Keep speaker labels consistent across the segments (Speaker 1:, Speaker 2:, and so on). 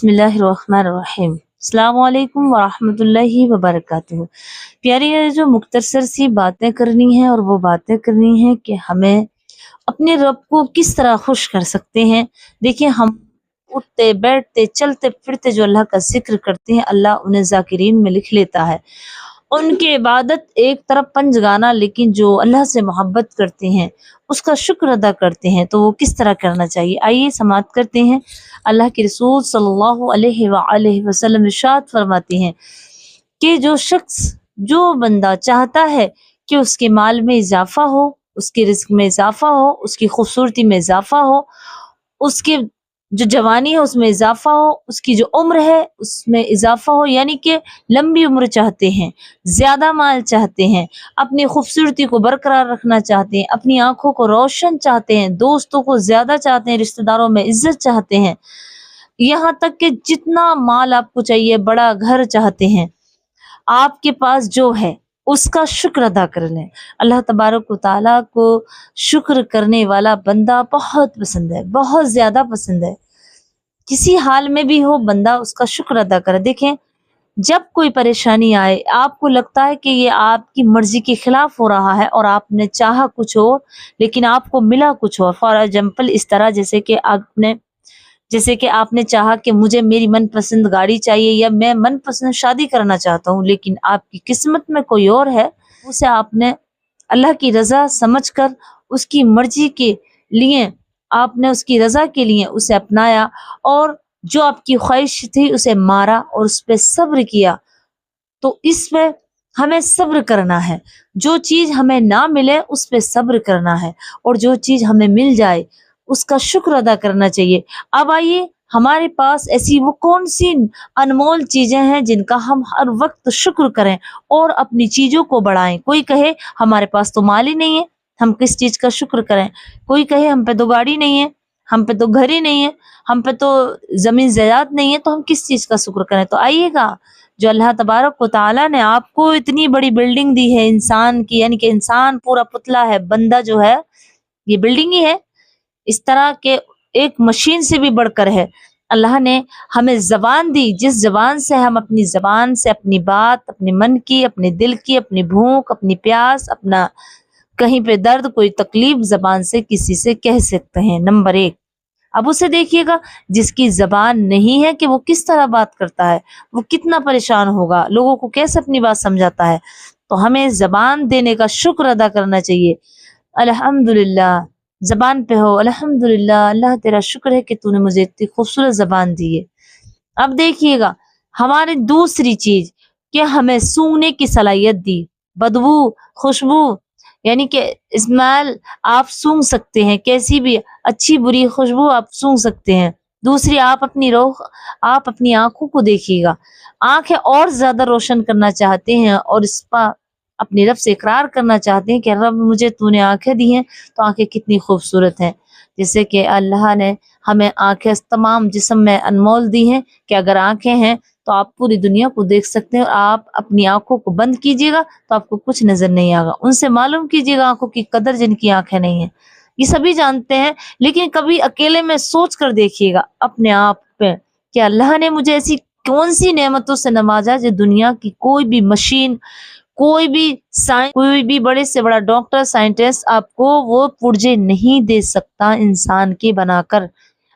Speaker 1: बिस्मिल्लाहिर्रहमानिर्रहीम। अस्सलाम वालेकुम वरहमतुल्लाहि वबरकातुहू। प्यारी, ये जो मुख्तसर सी बातें करनी है और वो बातें करनी है कि हमें अपने रब को किस तरह खुश कर सकते हैं। देखिए, हम उठते बैठते चलते फिरते जो अल्लाह का जिक्र करते हैं, अल्लाह उन्हें जाकिरीन में लिख लेता है। उनकी इबादत एक तरफ पंजगाना, लेकिन जो अल्लाह से मोहब्बत करते हैं उसका शुक्र अदा करते हैं, तो वो किस तरह करना चाहिए, आइए समाअत करते हैं। अल्लाह के रसूल सल्लल्लाहु अलैहि वसल्लम इरशाद फरमाते हैं कि जो बंदा चाहता है कि उसके माल में इजाफा हो, उसके रिस्क में इजाफा हो, उसकी खूबसूरती में इजाफा हो, उसके जो जवानी है उसमें इजाफा हो, उसकी जो उम्र है उसमें इजाफा हो, यानी कि लंबी उम्र चाहते हैं, ज्यादा माल चाहते हैं, अपनी खूबसूरती को बरकरार रखना चाहते हैं, अपनी आंखों को रोशन चाहते हैं, दोस्तों को ज्यादा चाहते हैं, रिश्तेदारों में इज्जत चाहते हैं, यहाँ तक कि जितना माल आपको चाहिए, बड़ा घर चाहते हैं, आपके पास जो है उसका शुक्र अदा कर लें। अल्लाह तबारक व तआला को शुक्र करने वाला बंदा बहुत पसंद है, बहुत ज्यादा पसंद है। किसी हाल में भी हो, बंदा उसका शुक्र अदा करे। देखें, जब कोई परेशानी आए, आपको लगता है कि ये आपकी मर्जी के खिलाफ हो रहा है और आपने चाहा कुछ और लेकिन आपको मिला कुछ और। फॉर एग्जाम्पल, इस तरह जैसे कि आपने चाहा कि मुझे मेरी मनपसंद गाड़ी चाहिए या मैं मनपसंद शादी करना चाहता हूँ, लेकिन आपकी किस्मत में कोई और है। उसे आपने अल्लाह की रजा समझकर उसकी मर्जी के लिए, आपने उसकी रजा के लिए उसे अपनाया और जो आपकी ख्वाहिश थी उसे मारा और उस पर सब्र किया। तो इस पे हमें सब्र करना है। जो चीज हमें ना मिले उस पे सब्र करना है और जो चीज हमें मिल जाए उसका शुक्र अदा करना चाहिए। अब आइए, हमारे पास ऐसी वो कौन सी अनमोल चीजें हैं जिनका हम हर वक्त शुक्र करें और अपनी चीजों को बढ़ाएं। कोई कहे हमारे पास तो माल ही नहीं है, हम किस चीज का शुक्र करें। कोई कहे हम पे तो गाड़ी नहीं है, हम पे तो घर ही नहीं है, हम पे तो जमीन जायदाद नहीं है, तो हम किस चीज का शुक्र करें। तो आइएगा, जो अल्लाह तबारक व तआला ने आपको इतनी बड़ी बिल्डिंग दी है इंसान की, यानी कि इंसान पूरा पुतला है, बंदा जो है ये बिल्डिंग ही है, इस तरह के एक मशीन से भी बढ़कर है। अल्लाह ने हमें जबान दी, जिस जबान से हम अपनी जबान से अपनी बात, अपने मन की, अपने दिल की, अपनी भूख, अपनी प्यास, अपना कहीं पे दर्द, कोई तकलीफ जबान से किसी से कह सकते हैं। नंबर एक। अब उसे देखिएगा, जिसकी जबान नहीं है कि वो किस तरह बात करता है, वो कितना परेशान होगा, लोगों को कैसे अपनी बात समझाता है। तो हमें जबान देने का शुक्र अदा करना चाहिए। अल्हम्दुलिल्लाह, जबान पे हो अल्हम्दुलिल्लाह, अल्लाह तेरा शुक्र है कि तूने मुझे इतनी खूबसूरत जबान दी है। अब देखिएगा, हमारी दूसरी चीज कि हमें सूंघने की सलाहियत दी, बदबू, खुशबू, यानी कि इस्माइल आप सूंघ सकते हैं, कैसी भी अच्छी बुरी खुशबू आप सूंघ सकते हैं। दूसरी, आप अपनी आंखों को देखिएगा, आंखें और ज्यादा रोशन करना चाहते हैं और इस पर अपने रब से इकरार करना चाहते हैं कि रब मुझे तूने आंखें दी हैं, तो आंखें कितनी खूबसूरत हैं। जैसे कि अल्लाह ने हमें आंखें तमाम जिस्म में अनमोल दी हैं कि अगर आंखें हैं तो आप पूरी दुनिया को देख सकते हैं, और आप अपनी आंखों को बंद कीजिएगा तो आपको कुछ नजर नहीं आएगा। उनसे मालूम कीजिएगा आंखों की कदर जिनकी आंखें नहीं है। ये सभी जानते हैं, लेकिन कभी अकेले में सोच कर देखिएगा अपने आप पे कि अल्लाह ने मुझे ऐसी कौन सी नेमतों से नवाजा जो दुनिया की कोई भी मशीन, कोई भी बड़े से बड़ा डॉक्टर, साइंटिस्ट आपको वो पुर्जे नहीं दे सकता इंसान के बनाकर।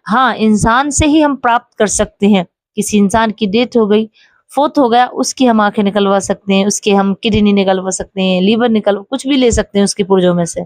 Speaker 1: हाँ, इंसान से ही हम प्राप्त कर सकते हैं। किसी इंसान की डेथ हो गई, फोत हो गया, उसकी हम आंखें निकलवा सकते हैं, उसके हम किडनी निकलवा सकते हैं, लीवर कुछ भी ले सकते हैं उसके पुर्जों में से,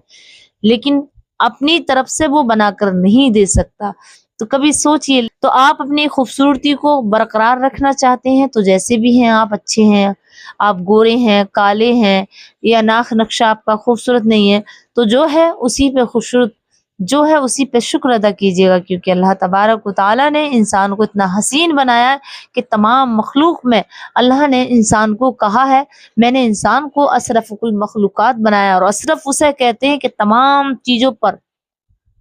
Speaker 1: लेकिन अपनी तरफ से वो बनाकर नहीं दे सकता। तो कभी सोचिए, तो आप अपनी खूबसूरती को बरकरार रखना चाहते हैं तो जैसे भी हैं आप, अच्छे हैं, आप गोरे हैं, काले हैं, या नाक नक्शा आपका खूबसूरत नहीं है, तो जो है उसी पे खूबसूरत, जो है उसी पे शुक्र अदा कीजिएगा, क्योंकि अल्लाह तबारक व तआला ने इंसान को इतना हसीन बनाया है कि तमाम मखलूक में अल्लाह ने इंसान को कहा है, मैंने इंसान को अशरफुल मखलूकात बनाया। और अशरफ उसे कहते हैं कि तमाम चीजों पर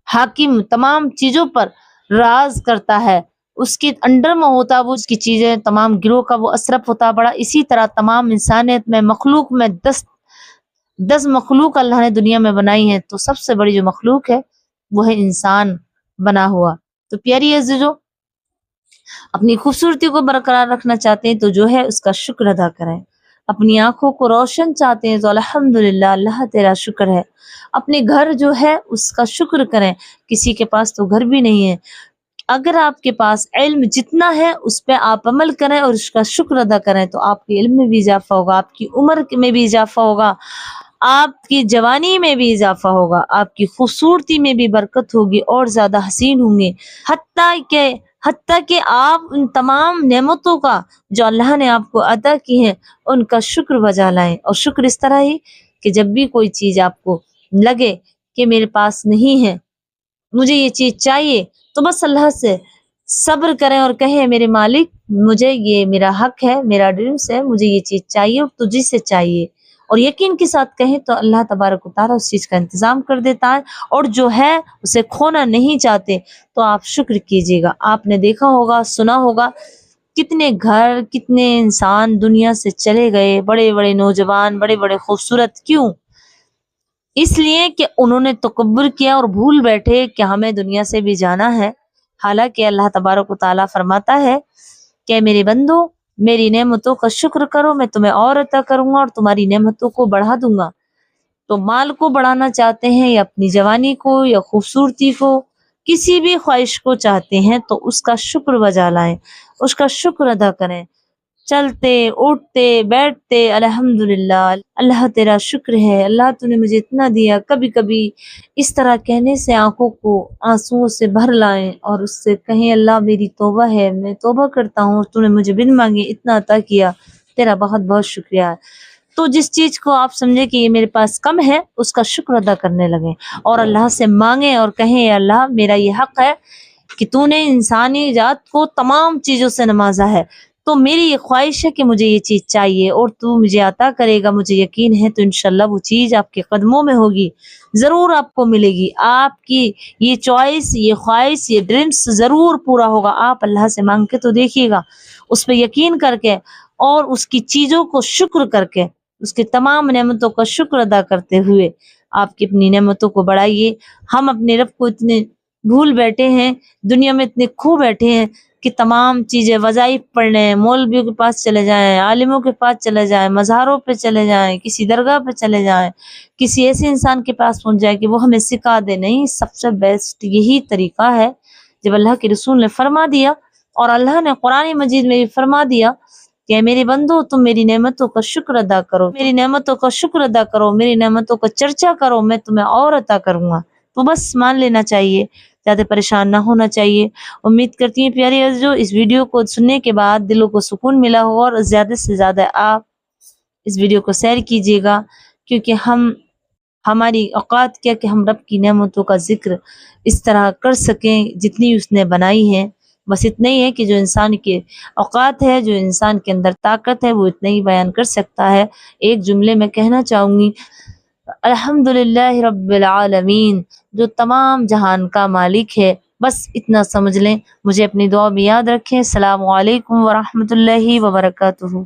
Speaker 1: हाकिम, तमाम चीजों पर राज करता है, उसके अंडर में होता है वो, उसकी चीजें तमाम गिरोह का वो अशरफ होता है बड़ा। इसी तरह तमाम इंसानियत में, मखलूक में 10 मखलूक अल्लाह ने दुनिया में बनाई है, तो सबसे बड़ी जो मखलूक है वो है इंसान बना हुआ। तो प्यारी अज़ीज़ों, अपनी खूबसूरती को बरकरार रखना चाहते हैं तो जो है उसका शुक्र अदा करें। अपनी आंखों को रोशन चाहते हैं तो अल्हम्दुलिल्लाह, अल्लाह तेरा शुक्र है। अपने घर जो है उसका शुक्र करें। किसी के पास तो घर भी नहीं है, अगर आपके पास इल्म जितना है उस पे आप अमल करें और उसका शुक्र अदा करें तो आपके इल्म में भी इजाफा होगा, आपकी उम्र में भी इजाफा होगा, आपकी जवानी में भी इजाफा होगा, आपकी खूबसूरती में भी बरकत होगी और ज्यादा हसीन होंगे। हत्ता कि आप उन तमाम नेमतों का जो अल्लाह ने आपको अदा की है उनका शुक्र बजा लाएं। और शुक्र इस तरह ही कि जब भी कोई चीज आपको लगे कि मेरे पास नहीं है, मुझे ये चीज चाहिए, तो बस अल्लाह से सब्र करें और कहें मेरे मालिक मुझे ये मेरा हक है, मेरा ड्रीम्स है, मुझे ये चीज चाहिए और तुझी से चाहिए। और यकीन के साथ कहें तो अल्लाह तबारक व तआला उस चीज का इंतजाम कर देता है। और जो है उसे खोना नहीं चाहते तो आप शुक्र कीजिएगा। आपने देखा होगा, सुना होगा, कितने घर, कितने इंसान दुनिया से चले गए, बड़े बड़े नौजवान, बड़े बड़े खूबसूरत, क्यों? इसलिए कि उन्होंने तकब्बुर किया और भूल बैठे कि हमें दुनिया से भी जाना है। हालांकि अल्लाह तबारक व तआला फरमाता है कि मेरे बंदो मेरी नेमतों का शुक्र करो, मैं तुम्हें और अता करूंगा और तुम्हारी नेमतों को बढ़ा दूंगा। तो माल को बढ़ाना चाहते हैं या अपनी जवानी को या खूबसूरती को, किसी भी ख्वाहिश को चाहते हैं तो उसका शुक्र बजा लाएं, उसका शुक्र अदा करें। चलते उठते बैठते अल्हम्दुलिल्लाह, अल्लाह तेरा शुक्र है, अल्लाह तूने मुझे इतना दिया। कभी कभी इस तरह कहने से आंखों को आंसुओं से भर लाएं और उससे कहें अल्लाह मेरी तौबा है, मैं तौबा करता हूँ, तूने मुझे बिन मांगे इतना अता किया, तेरा बहुत बहुत शुक्रिया। तो जिस चीज को आप समझे कि ये मेरे पास कम है उसका शुक्र अदा करने लगे और अल्लाह से मांगे और कहें अल्लाह मेरा ये हक है कि तूने इंसानी जात को तमाम चीजों से नवाजा है, तो मेरी ये ख्वाहिश है कि मुझे ये चीज चाहिए और तू मुझे अता करेगा, मुझे यकीन है तो इंशाल्लाह वो चीज आपके कदमों में होगी, जरूर आपको मिलेगी। आपकी ये चॉइस, ये ख्वाहिश, ये ड्रीम्स जरूर पूरा होगा। आप अल्लाह से मांग के तो देखिएगा, उस पर यकीन करके और उसकी चीजों को शुक्र करके, उसकी तमाम नेमतों का शुक्र अदा करते हुए आपकी अपनी नेमतों को बढ़ाइए। हम अपने रब को इतने भूल बैठे हैं, दुनिया में इतने खो बैठे हैं कि तमाम चीजें वज़ाइफ पढ़ने, मौलवियों के पास चले जाएं, आलिमों के पास चले जाएं, मज़ारों पे चले जाएं, किसी दरगाह पे चले जाएं, किसी ऐसे इंसान के पास पहुंच जाए कि वो हमें सिखा दे। नहीं, सबसे बेस्ट यही तरीका है जब अल्लाह के रसूल ने फरमा दिया और अल्लाह ने कुरान मजीद में भी फरमा दिया कि मेरे बंदो तुम मेरी नेमतों का शुक्र अदा करो, मेरी नेमतों का शुक्र अदा करो, मेरी नेमतों का चर्चा करो, मैं तुम्हें और अता करूंगा। तो बस मान लेना चाहिए, ज्यादा परेशान ना होना चाहिए। उम्मीद करती हूँ प्यारी अज़ीज़ों इस वीडियो को सुनने के बाद दिलों को सुकून मिला हो और ज्यादा से ज्यादा आप इस वीडियो को शेयर कीजिएगा, क्योंकि हमारी औकात क्या कि हम रब की नेमतों का जिक्र इस तरह कर सकें जितनी उसने बनाई है। बस इतना ही है कि जो इंसान के औकात है, जो इंसान के अंदर ताकत है, वो इतना ही बयान कर सकता है। एक जुमले में कहना चाहूंगी, अल्हम्दुलिल्लाह रब्बिल आलमीन, जो तमाम जहान का मालिक है। बस इतना समझ लें। मुझे अपनी दुआ में याद रखें। अस्सलामु अलैकुम व रहमतुल्लाहि व बरकातुहू।